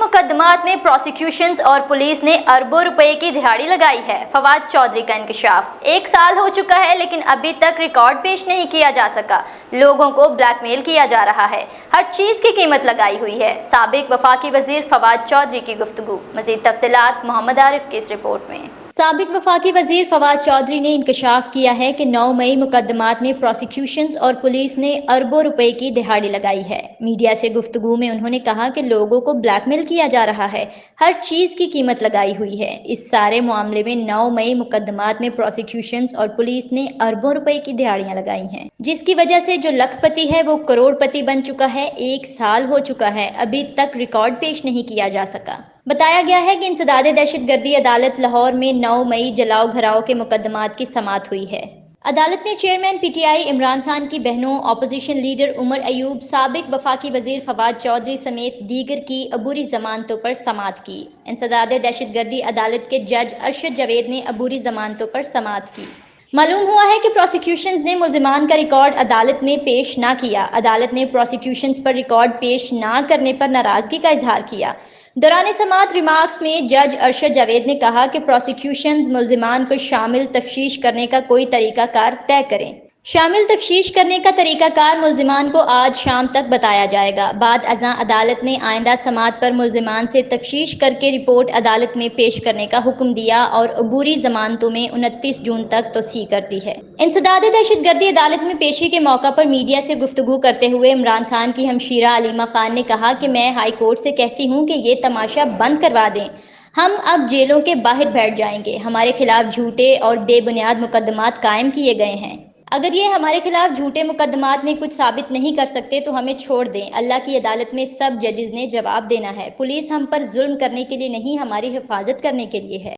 मुकदमात में प्रोसिक्यूशंस और पुलिस ने अरबों रुपए की दिहाड़ी लगाई है। फवाद चौधरी का इंकशाफ। 1 साल हो चुका है लेकिन अभी तक रिकॉर्ड पेश नहीं किया जा सका। लोगों को ब्लैकमेल किया जा रहा है। हर चीज की कीमत लगाई हुई है। साबिक वफाकी वजीर फवाद चौधरी की गुफ्तगू। मजीद तफसीलात मोहम्मद आरिफ की इस रिपोर्ट में। साबिक वफाकी वजीर फवाद चौधरी ने इंकशाफ किया है कि 9 मई मुकदमात में प्रोसिक्यूशंस और पुलिस ने अरबों रुपए की दिहाड़ी लगाई है। मीडिया से गुफ्तगू में उन्होंने कहा कि लोगों को ब्लैकमेल किया जा रहा है, हर चीज की कीमत लगाई हुई है। इस सारे मामले में 9 मई मुकदमात में प्रोसिक्यूशंस और पुलिस ने अरबों रुपए की दिहाड़ियां लगाई हैं, जिसकी वजह से जो लखपति है वो करोड़पति बन चुका है। 1 साल हो चुका है, अभी तक रिकॉर्ड पेश नहीं किया जा सका। बताया गया है कि इंसदादे दहशतगर्दी अदालत लाहौर में 9 मई जलाओ घराओ के मुकदमात की समाअत हुई है। अदालत ने चेयरमैन पीटीआई इमरान खान की बहनों, अपोजिशन लीडर उमर अयूब, साबिक वफाकी वजीर फवाद चौधरी समेत दीगर की अबूरी जमानतों पर समाअत की। इंसदादे दहशतगर्दी अदालत के जज अरशद जावेद ने अबूरी जमानतों पर समाअत की। मालूम हुआ है कि प्रोसिक्यूशंस ने मुल्जिमान का रिकॉर्ड अदालत में पेश ना किया। अदालत ने प्रोसिक्यूशंस पर रिकॉर्ड पेश ना करने पर नाराजगी का इजहार किया। दौरान समाअत रिमार्क्स में जज अरशद जावेद ने कहा कि प्रोसिक्यूशंस मुल्जिमान को शामिल तफ्तीश करने का कोई तरीकाकार तय करें। शामिल तफ्तीश करने का तरीकाकार मुल्जिमान को आज शाम तक बताया जाएगा। बाद अज़ां अदालत ने आइंदा समाअत पर मुल्जिमान से तफ्तीश करके रिपोर्ट अदालत में पेश करने का हुक्म दिया और अबूरी जमानतों में 29 जून तक तोसी कर दी है। इंसदादे दहशतगर्दी अदालत में पेशी के मौका पर मीडिया से गुफ्तगू करते हुए इमरान खान की हमशीरा अलीमा खान ने कहा कि मैं हाई कोर्ट से कहती हूँ कि ये तमाशा बंद करवा दें। हम अब जेलों के बाहर बैठ जाएंगे। हमारे खिलाफ झूठे और बेबुनियाद मुकदमात कायम किए गए हैं। अगर ये हमारे खिलाफ झूठे मुकदमात में कुछ साबित नहीं कर सकते तो हमें छोड़ दें। अल्लाह की अदालत में सब जजेस ने जवाब देना है। पुलिस हम पर जुल्म करने के लिए नहीं, हमारी हिफाजत करने के लिए है।